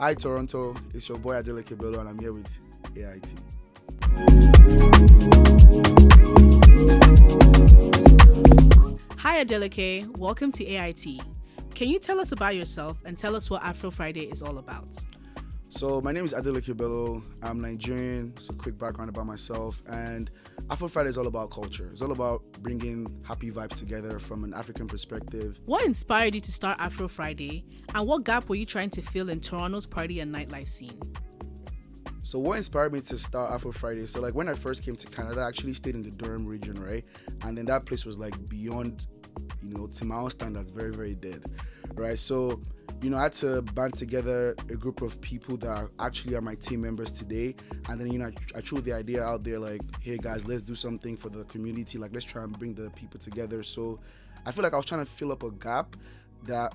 Hi Toronto, it's your boy Adeleke and I'm here with AIT. Hi Adeleke, welcome to AIT. Can you tell us about yourself and tell us what Afro Friday is all about? So my name is Adeleke. I'm Nigerian, so quick background about myself. And Afro Friday is all about culture. It's all about bringing happy vibes together from an African perspective. What inspired you to start Afro Friday, and what gap were you trying to fill in Toronto's party and nightlife scene? So what inspired me to start Afro Friday? So like when I first came to Canada, I actually stayed in the Durham region, right? And then that place was like beyond, to my own standards, very, very dead, right? So I had to band together a group of people that actually are my team members today. And then, I threw the idea out there like, hey guys, let's do something for the community. Like, let's try and bring the people together. So I feel like I was trying to fill up a gap that,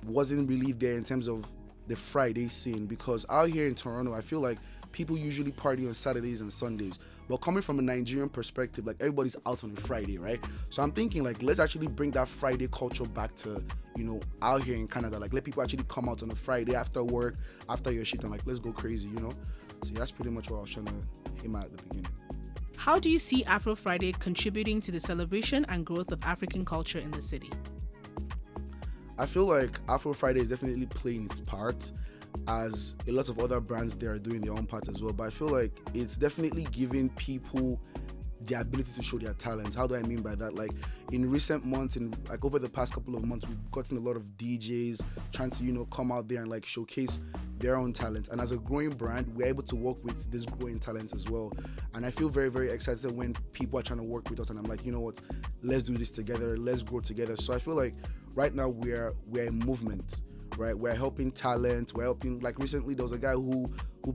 wasn't really there in terms of the Friday scene. Because out here in Toronto, I feel like people usually party on Saturdays and Sundays. But coming from a Nigerian perspective, like everybody's out on a Friday, right? So I'm thinking like, let's actually bring that Friday culture back to, out here in Canada. Like let people actually come out on a Friday after work, after your shift, and like, let's go crazy, So that's pretty much what I was trying to aim at the beginning. How do you see Afro Friday contributing to the celebration and growth of African culture in the city? I feel like Afro Friday is definitely playing its part, as a lot of other brands there are doing their own part as well. But I feel like it's definitely giving people the ability to show their talents. How do I mean by that? Like in recent months, over the past couple of months, we've gotten a lot of DJs trying to, come out there and like showcase their own talent. And as a growing brand, we're able to work with these growing talents as well. And I feel very, very excited when people are trying to work with us. And I'm like, you know what? Let's do this together. Let's grow together. So I feel like right now we're a movement. Right, we're helping talent. We're helping. Like recently, there was a guy who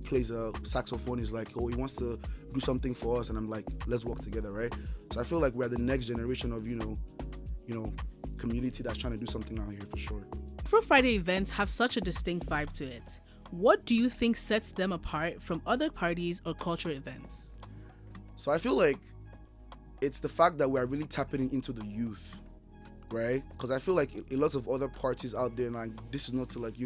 plays a saxophone. He's like, he wants to do something for us, and I'm like, let's work together, right? So I feel like we're the next generation of community that's trying to do something out here for sure. Afro Friday events have such a distinct vibe to it. What do you think sets them apart from other parties or cultural events? So I feel like it's the fact that we're really tapping into the youth. Right, because I feel like a lot of other parties out there, like this is not to like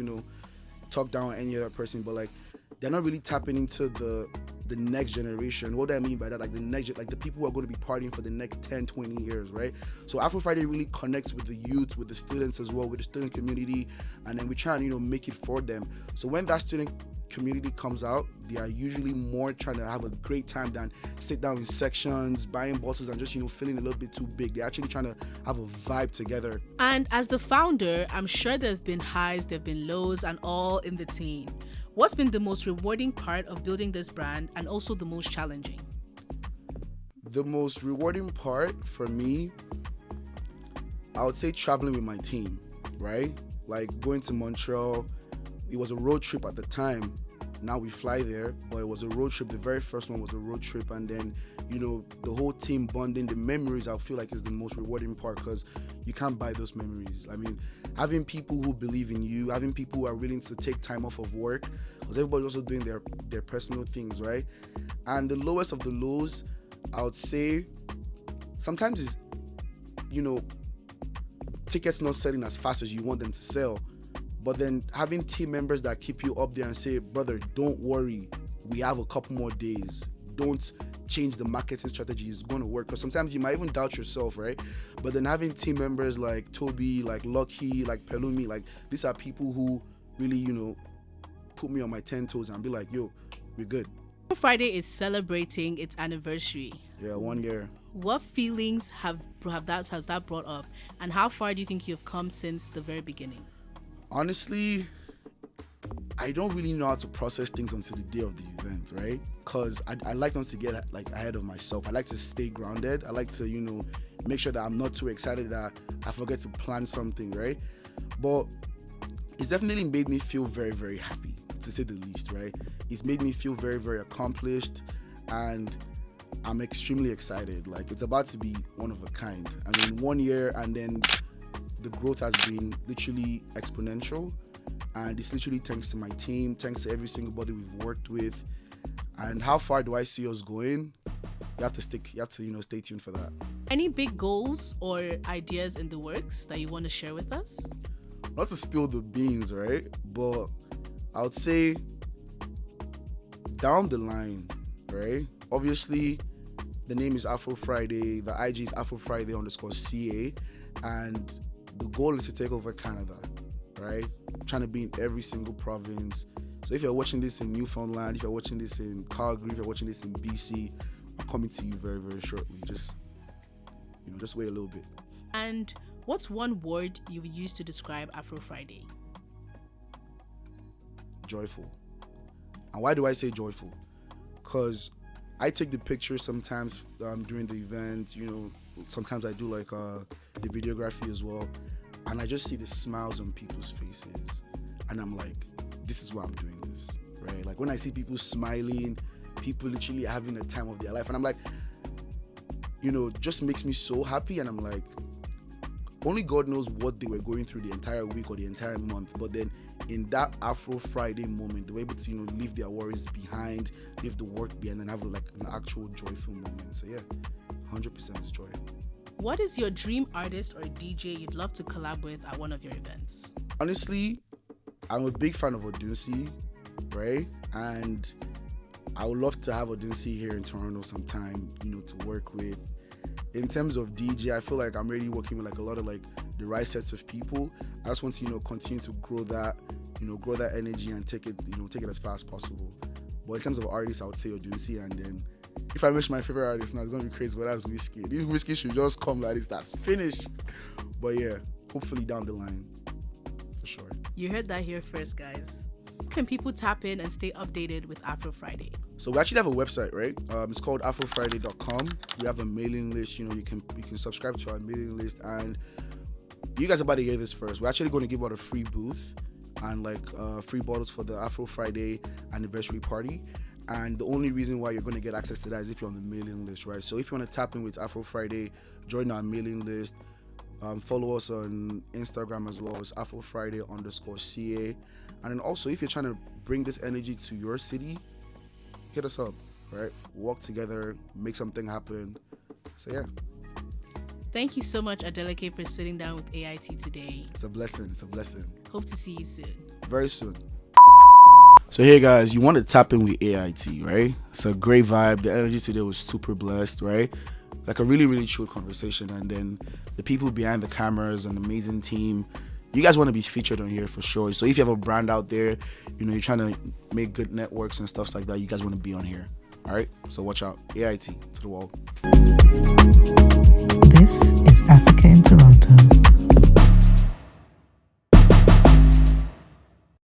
talk down on any other person, but like they're not really tapping into the next generation. What do I mean by that? Like the people who are going to be partying for the next 10, 20 years, right? So Afro Friday really connects with the youth, with the students as well, with the student community, and then we try and make it for them. So when that student community comes out, they are usually more trying to have a great time than sit down in sections, buying bottles and just feeling a little bit too big. They're actually trying to have a vibe together. And as the founder, I'm sure there's been highs, there've been lows, and all in between. What's been the most rewarding part of building this brand, and also the most challenging? The most rewarding part for me, I would say traveling with my team, right? Like going to Montreal. It was a road trip at the time. Now we fly there, but it was a road trip. The very first one was a road trip, and then the whole team bonding, the memories, I feel like is the most rewarding part, because you can't buy those memories. I mean, having people who believe in you, having people who are willing to take time off of work, because everybody's also doing their personal things, right? And the lowest of the lows, I would say, sometimes is tickets not selling as fast as you want them to sell. But then having team members that keep you up there and say, brother, don't worry, we have a couple more days. Don't change the marketing strategy, it's going to work. Because sometimes you might even doubt yourself, right? But then having team members like Toby, like Lucky, like Pelumi, like these are people who really, put me on my 10 toes and be like, yo, we're good. Friday is celebrating its anniversary. Yeah, 1 year. What feelings has that brought up? And how far do you think you've come since the very beginning? Honestly, I don't really know how to process things until the day of the event, right? Because I like not to get like ahead of myself. I like to stay grounded. I like to, make sure that I'm not too excited that I forget to plan something, right? But it's definitely made me feel very, very happy, to say the least, right? It's made me feel very, very accomplished, and I'm extremely excited. Like, it's about to be one of a kind. I mean, 1 year, and then the growth has been literally exponential, and it's literally thanks to my team, thanks to every single body we've worked with. And how far do I see us going? You have to stay tuned for that. Any big goals or ideas in the works that you want to share with us? Not to spill the beans, right? But I would say down the line, right? Obviously, the name is Afro Friday. The IG is Afro Friday _CA, and the goal is to take over Canada, right? Trying to be in every single province. So if you're watching this in Newfoundland, if you're watching this in Calgary, if you're watching this in BC, I'm coming to you very, very shortly. Just wait a little bit. And what's one word you would use to describe Afro Friday? Joyful. And why do I say joyful? Because I take the pictures sometimes during the event. Sometimes I do like the videography as well, and I just see the smiles on people's faces, and I'm like, this is why I'm doing this, right? Like when I see people smiling, people literally having the time of their life, and I'm like, just makes me so happy. And I'm like, only God knows what they were going through the entire week or the entire month, but then in that Afro Friday moment, they were able to leave their worries behind, leave the work behind, and have like an actual joyful moment. So yeah, 100% is joy. What is your dream artist or DJ you'd love to collab with at one of your events? Honestly, I'm a big fan of Adeleke, right? And I would love to have Adeleke here in Toronto sometime, to work with. In terms of DJ, I feel like I'm really working with like a lot of like the right sets of people. I just want to, continue to grow that energy and take it as fast as possible. But in terms of artists, I would say Adeleke, and then if I mention my favorite artist now, it's gonna be crazy, but that's Whiskey. This Whiskey should just come like this. That's finished. But yeah, hopefully down the line, for sure. You heard that here first, guys. Can people tap in and stay updated with Afro Friday? So we actually have a website, right? It's called afrofriday.com. We have a mailing list. You can subscribe to our mailing list, and you guys are about to hear this first. We're actually going to give out a free booth and like free bottles for the Afro Friday anniversary party. And the only reason why you're going to get access to that is if you're on the mailing list, right? So if you want to tap in with Afro Friday, join our mailing list. Follow us on Instagram as well as Afro Friday _CA. And then also, if you're trying to bring this energy to your city, hit us up, right? Work together, make something happen. So yeah. Thank you so much, Adeleke, for sitting down with AIT today. It's a blessing. Hope to see you soon. Very soon. So hey guys, you want to tap in with AIT, right? It's a great vibe. The energy today was super blessed, right? Like a really, really chill conversation. And then the people behind the cameras, an amazing team. You guys want to be featured on here for sure. So if you have a brand out there, you're trying to make good networks and stuff like that, you guys want to be on here. All right? So watch out. AIT to the wall. This is Africa in Toronto.